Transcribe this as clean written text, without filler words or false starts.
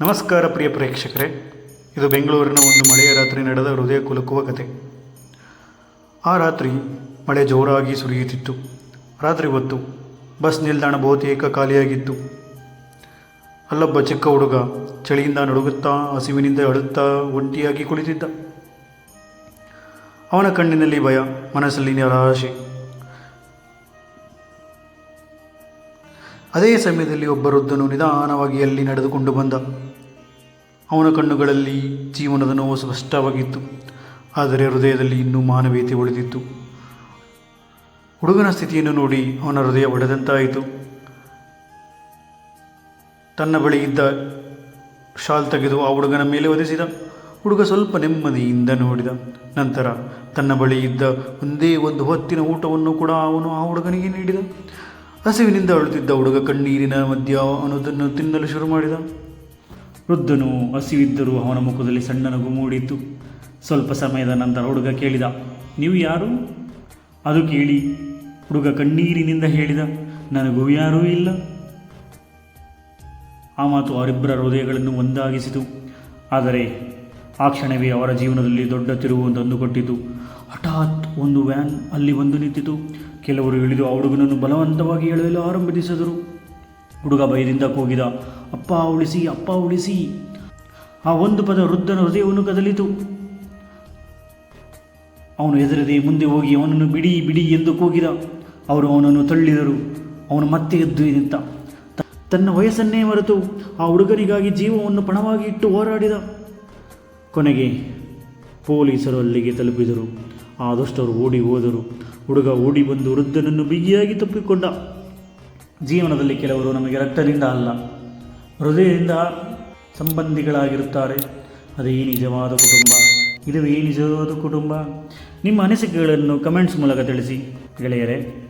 ನಮಸ್ಕಾರ ಪ್ರಿಯ ಪ್ರೇಕ್ಷಕರೇ, ಇದು ಬೆಂಗಳೂರಿನ ಒಂದು ಮಳೆಯ ರಾತ್ರಿ ನಡೆದ ಹೃದಯ ಕುಲುಕುವ ಕತೆ. ಆ ರಾತ್ರಿ ಮಳೆ ಜೋರಾಗಿ ಸುರಿಯುತ್ತಿತ್ತು. ರಾತ್ರಿ ಹೊತ್ತು ಬಸ್ ನಿಲ್ದಾಣ ಬಹುತೇಕ ಖಾಲಿಯಾಗಿತ್ತು. ಅಲ್ಲೊಬ್ಬ ಚಿಕ್ಕ ಹುಡುಗ ಚಳಿಯಿಂದ ನಡುಗುತ್ತಾ, ಹಸಿವಿನಿಂದ ಅಳುತ್ತಾ ಒಂಟಿಯಾಗಿ ಕುಳಿತಿದ್ದ. ಅವನ ಕಣ್ಣಿನಲ್ಲಿ ಭಯ, ಮನಸ್ಸಲ್ಲಿ ನಿರಾಶೆ. ಅದೇ ಸಮಯದಲ್ಲಿ ಒಬ್ಬ ವೃದ್ಧನು ನಿಧಾನವಾಗಿ ಅಲ್ಲಿ ನಡೆದುಕೊಂಡು ಬಂದ. ಅವನ ಕಣ್ಣುಗಳಲ್ಲಿ ಜೀವನದ ನೋವು ಸ್ಪಷ್ಟವಾಗಿತ್ತು, ಆದರೆ ಹೃದಯದಲ್ಲಿ ಇನ್ನೂ ಮಾನವೀಯತೆ ಉಳಿದಿತ್ತು. ಹುಡುಗನ ಸ್ಥಿತಿಯನ್ನು ನೋಡಿ ಅವನ ಹೃದಯ ಒಡೆದಂತಾಯಿತು. ತನ್ನ ಬಳಿ ಇದ್ದ ಶಾಲ್ ತೆಗೆದು ಆ ಹುಡುಗನ ಮೇಲೆ ಒದೆಸಿದ. ಹುಡುಗ ಸ್ವಲ್ಪ ನೆಮ್ಮದಿಯಿಂದ ನೋಡಿದ. ನಂತರ ತನ್ನ ಬಳಿ ಇದ್ದ ಒಂದೇ ಒಂದು ಹೊತ್ತಿನ ಊಟವನ್ನು ಕೂಡ ಅವನು ಆ ಹುಡುಗನಿಗೆ ನೀಡಿದ. ಹಸಿವಿನಿಂದ ಅಳುತ್ತಿದ್ದ ಹುಡುಗ ಕಣ್ಣೀರಿನ ಮಧ್ಯ ಅವನದನ್ನು ತಿನ್ನಲು ಶುರು ಮಾಡಿದ. ವೃದ್ಧನು ಹಸಿವಿದ್ದರೂ ಅವನ ಮುಖದಲ್ಲಿ ಸಣ್ಣ ನಗು ಮೂಡಿತ್ತು. ಸ್ವಲ್ಪ ಸಮಯದ ನಂತರ ಹುಡುಗ ಕೇಳಿದ, "ನೀವು ಯಾರು?" ಅದು ಕೇಳಿ ಹುಡುಗ ಕಣ್ಣೀರಿನಿಂದ ಹೇಳಿದ, "ನನಗೂ ಯಾರೂ ಇಲ್ಲ." ಆ ಮಾತು ಅವರಿಬ್ಬರ ಹೃದಯಗಳನ್ನು ಒಂದಾಗಿಸಿತು. ಆದರೆ ಆ ಕ್ಷಣವೇ ಅವರ ಜೀವನದಲ್ಲಿ ದೊಡ್ಡ ತಿರುವು ತಂದುಕೊಟ್ಟಿತು. ಹಠಾತ್ ಒಂದು ವ್ಯಾನ್ ಅಲ್ಲಿ ಬಂದು ನಿಂತಿತು. ಕೆಲವರು ಇಳಿದು ಆ ಹುಡುಗನನ್ನು ಬಲವಂತವಾಗಿ ಎಳೆಯಲು ಆರಂಭಿಸಿದರು. ಹುಡುಗ ಭಯದಿಂದ ಕೂಗಿದ, "ಅಪ್ಪ ಉಳಿಸಿ, ಅಪ್ಪ ಉಳಿಸಿ." ಆ ಒಂದು ಪದ ವೃದ್ಧನ ಹೃದಯವನ್ನು ಕದಲಿತು. ಅವನು ಹೆದರದೆ ಮುಂದೆ ಹೋಗಿ ಅವನನ್ನು ಬಿಡಿ ಬಿಡಿ ಎಂದು ಕೂಗಿದ. ಅವರು ಅವನನ್ನು ತಳ್ಳಿದರು. ಅವನು ಮತ್ತೆ ಎದ್ದು ನಿಂತ. ತನ್ನ ವಯಸ್ಸನ್ನೇ ಮರೆತು ಆ ಹುಡುಗನಿಗಾಗಿ ಜೀವವನ್ನು ಪಣವಾಗಿ ಇಟ್ಟು ಹೋರಾಡಿದ. ಕೊನೆಗೆ ಪೊಲೀಸರು ಅಲ್ಲಿಗೆ ತಲುಪಿದರು. ಆ ದುಷ್ಟರು ಓಡಿ ಹೋದರು. ಹುಡುಗ ಓಡಿ ಬಂದು ವೃದ್ಧನನ್ನು ಬಿಗಿಯಾಗಿ ತಪ್ಪಿಕೊಂಡ. ಜೀವನದಲ್ಲಿ ಕೆಲವರು ನಮಗೆ ರಕ್ತದಿಂದ ಅಲ್ಲ, ಹೃದಯದಿಂದ ಸಂಬಂಧಿಗಳಾಗಿರುತ್ತಾರೆ. ಅದೇ ನಿಜವಾದ ಕುಟುಂಬ. ಇದುವೇ ನಿಜವಾದ ಕುಟುಂಬ. ನಿಮ್ಮ ಅನಿಸಿಕೆಗಳನ್ನು ಕಮೆಂಟ್ಸ್ ಮೂಲಕ ತಿಳಿಸಿ ಗೆಳೆಯರೇ.